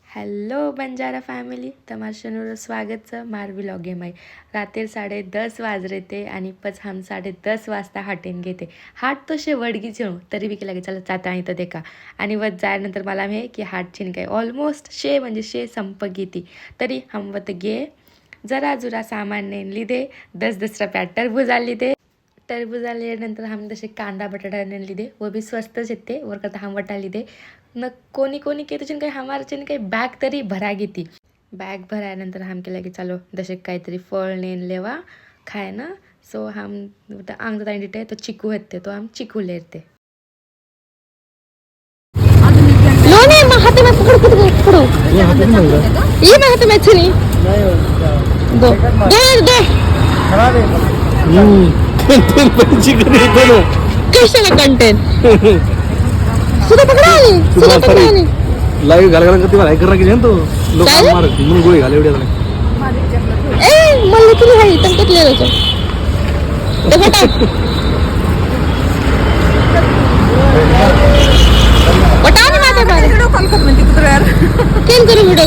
Hello Banjara family, તમારું સ્વાગત છે માર વ્લોગમાં. रात्री 10:30 वाज रहे थे आणि पच हम 10:30 वाजता हाटेन घेते. हाट तसे वडगी जेव तरी बी केला चला जाता आणि तर देखा आणि वत जायनंतर मला हे की हाटची काय ऑलमोस्ट म्हणजे शे संपक घेती तरी हम वत गे जरा जुरा सामान नेन लिदे 10 रुपया टरबूज लिदे. टरबूज आल्यानंतर हम तसे कांदा बटाटा नेन लिदे वो भी स्वस्तच येते वर करता हम वटा लिदे न कोणी कोणी के तुझे काही हमारे काही बॅग तरी भरा घेती. बॅग भरायनंतर हम केला की चालो जसे काहीतरी फळ नेन लेवा खाय ना. सो हम आंग डिटे तो चिकू हेते तो हम चिकू लेते. लोने महते में पकड़ो ये महते में छनी दो दे दे खराब है कैसे ना कंटेंट सुद्धा पकडाली लाईव्ह घालगाला करते मला ऐकरा की तो लोक मार म्हणून गोळी घाले एवढ्या ए मला तुला हाय तंकत ले होतो ते बेटा बटा ना माते बारे व्हिडिओ कॉल कर म्हणते कुत्र यार केन करू व्हिडिओ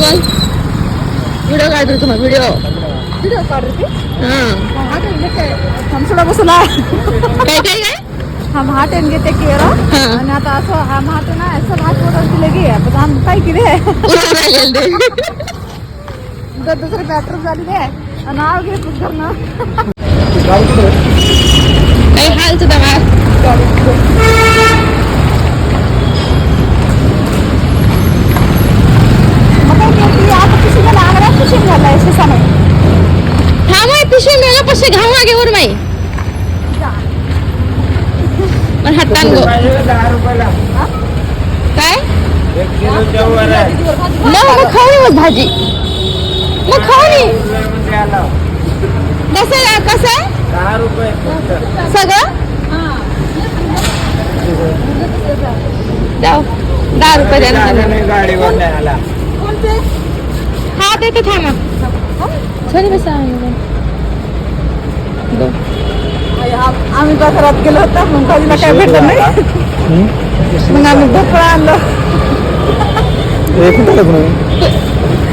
काढ तुम्हा व्हिडिओ काढ रे हां हा काय हम थोडा बसला काय हम हाट एन घेते केरा आणि आता असं हम हाट ना असं हाट वगैरे दिले गे पण हम काय केले दुसरे बॅटर झाले आणि नाव घे तू घर ना काय हाल तुझा पिशवी घावा घेऊन माई हट्टान गो 10 रुपयाला काय 1 किलो जवळ आहे मग खाऊ भाजी मग खाऊ नी कसं 10 रुपये सगळं जाऊ 10 रुपये द्या गाडीवर नाही आला कोणते हा देते थांबा चल बसा आम्ही बाजारात गेलो होतो मग भाजीला काय भेटलं नाही मग आम्ही भोपळा आणलं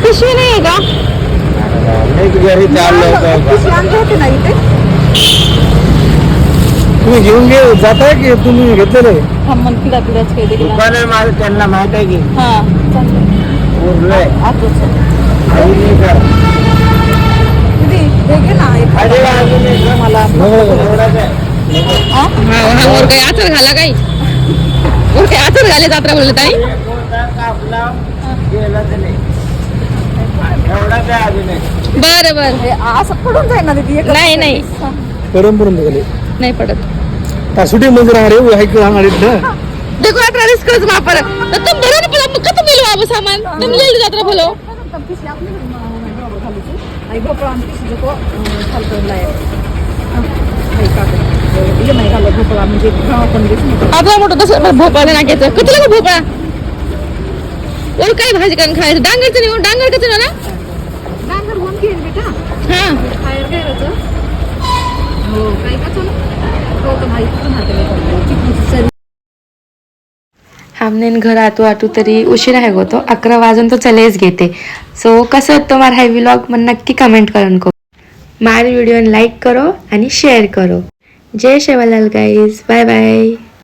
पिशवी नाही आहे का पिशवी आणली होती ना इथे तुम्ही घेऊन जाताय की तुम्ही घेतलेलं पिढाच काही दुकान आहे माझं त्यांना माहित आहे की हा मला वर काही आचर घाला काही वर काही आचर घाले जात्रा बोलले ताई बर बर असं पडून जाईल ना दीदी नाही नाही नाही पडत सुटी मंदिर देखो यात्रा रिस्क करत वापर तर तुम बरो ना पण कत मिलो बाबू सामान तुम ले लो यात्रा बोलो आई भोपळा आणि को खालतोला आहे ये नाही घालत भोपळा म्हणजे आपण आपला मोठं तसं भोपळा नाकायचं किती लागत भोपळा और काय भाजी करून खायचं डांगरचं नाही डांगर कसं ना डांगर होऊन घेईन बेटा हां खायर करायचं हो काय का तो तर माहिती नाही हमने घर आतू तरी उशिरा है तो 11 वाजून तो चलेच घेते. सो कसं तुम्हारा है व्लॉग मन नक्की कमेंट करून को मारी वीडियो लाइक करो आणि शेअर करो. जय शेवालाल गाइस, बाय बाय.